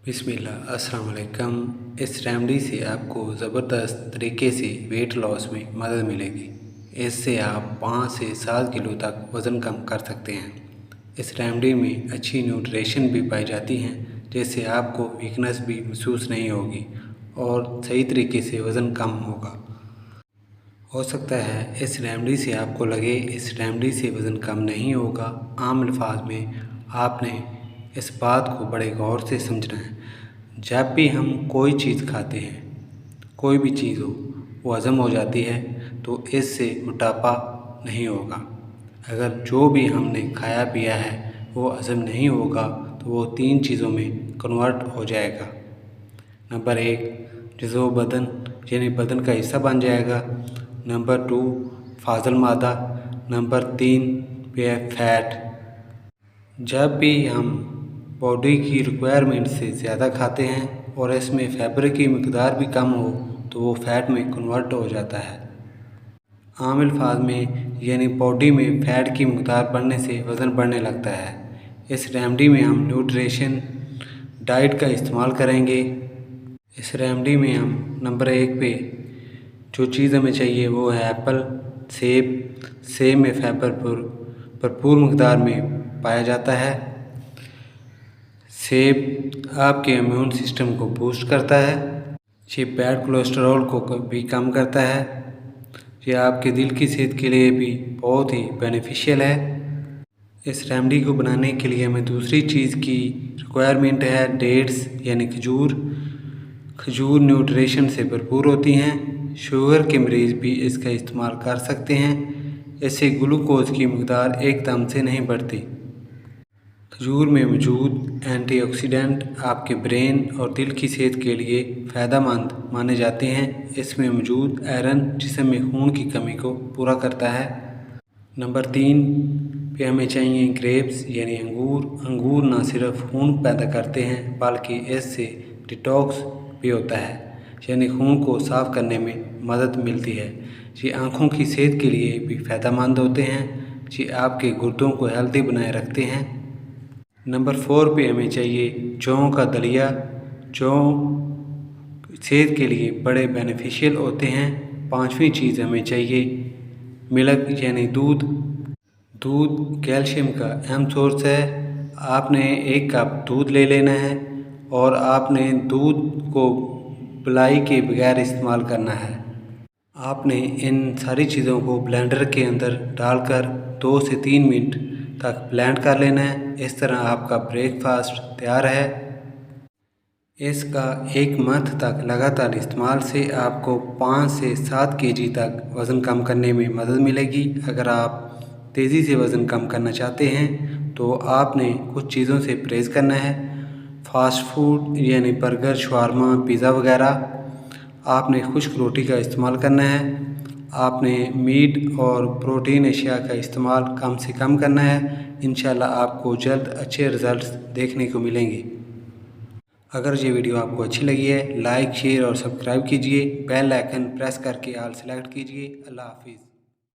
बिस्मिल्लाह अस्सलाम वालेकुम। इस रेमेडी से आपको ज़बरदस्त तरीके से वेट लॉस में मदद मिलेगी। इससे आप 5 से 7 किलो तक वज़न कम कर सकते हैं। इस रेमेडी में अच्छी न्यूट्रिशन भी पाई जाती हैं, जिससे आपको वीकनेस भी महसूस नहीं होगी और सही तरीके से वज़न कम होगा। हो सकता है इस रेमेडी से आपको लगे इस रेमेडी से वज़न कम नहीं होगा। आम अल्फाज में आपने इस बात को बड़े गौर से समझना है। जब भी हम कोई चीज़ खाते हैं, कोई भी चीज़ हो, वो हज़म हो जाती है तो इससे मोटापा नहीं होगा। अगर जो भी हमने खाया पिया है वो हज़म नहीं होगा तो वो 3 चीज़ों में कन्वर्ट हो जाएगा। नंबर 1 जुज़ो बदन यानी बदन का हिस्सा बन जाएगा। नंबर 2 फाजल मादा। नंबर 3 पे है फैट। जब भी हम बॉडी की रिक्वायरमेंट से ज़्यादा खाते हैं और इसमें फाइबर की मकदार भी कम हो तो वो फैट में कन्वर्ट हो जाता है। आम अल्फाज में यानी बॉडी में फ़ैट की मकदार बढ़ने से वज़न बढ़ने लगता है। इस रेमेडी में हम न्यूट्रिशन डाइट का इस्तेमाल करेंगे। इस रेमेडी में हम नंबर 1 पे जो चीज़ हमें चाहिए वो है एप्पल, सेब। सेब में फाइबर भरपूर मकदार में पाया जाता है। सेब आपके इम्यून सिस्टम को बूस्ट करता है। ये बैड कोलेस्ट्रॉल को भी कम करता है। ये आपके दिल की सेहत के लिए भी बहुत ही बेनिफिशियल है। इस रेमेडी को बनाने के लिए हमें दूसरी चीज़ की रिक्वायरमेंट है डेट्स यानी खजूर। खजूर न्यूट्रिशन से भरपूर होती हैं। शुगर के मरीज़ भी इसका इस्तेमाल कर सकते हैं। इससे ग्लूकोज की मकदार एकदम से नहीं बढ़ती। खजूर में मौजूद एंटीऑक्सीडेंट आपके ब्रेन और दिल की सेहत के लिए फ़ायदेमंद माने जाते हैं। इसमें मौजूद आयरन जिस्म में खून की कमी को पूरा करता है। नंबर 3 पे हमें चाहिए ग्रेप्स यानी अंगूर। अंगूर न सिर्फ खून पैदा करते हैं बल्कि इससे डिटॉक्स भी होता है, यानी खून को साफ़ करने में मदद मिलती है। ये आँखों की सेहत के लिए भी फ़ायदेमंद होते हैं। ये आपके गुर्दों को हेल्दी बनाए रखते हैं। नंबर 4 पे हमें चाहिए जौ का दलिया। जौ सेहत के लिए बड़े बेनिफिशियल होते हैं। 5वीं चीज़ हमें चाहिए मिल्क यानी दूध। दूध कैल्शियम का अहम सोर्स है। आपने 1 कप दूध ले लेना है और आपने दूध को मलाई के बगैर इस्तेमाल करना है। आपने इन सारी चीज़ों को ब्लेंडर के अंदर डालकर 2 से 3 मिनट तक ब्लेंड कर लेना है। इस तरह आपका ब्रेकफास्ट तैयार है। इसका 1 मंथ तक लगातार इस्तेमाल से आपको 5 से 7 केजी तक वज़न कम करने में मदद मिलेगी। अगर आप तेज़ी से वज़न कम करना चाहते हैं तो आपने कुछ चीज़ों से परहेज़ करना है। फास्ट फूड यानी बर्गर, शवारमा, पिज़्ज़ा वगैरह। आपने खुश्क रोटी का इस्तेमाल करना है। आपने मीट और प्रोटीन अशिया का इस्तेमाल कम से कम करना है। इंशाल्लाह आपको जल्द अच्छे रिज़ल्ट्स देखने को मिलेंगे। अगर ये वीडियो आपको अच्छी लगी है लाइक, शेयर और सब्सक्राइब कीजिए। बेल आइकन प्रेस करके ऑल सेलेक्ट कीजिए। अल्लाह हाफिज़।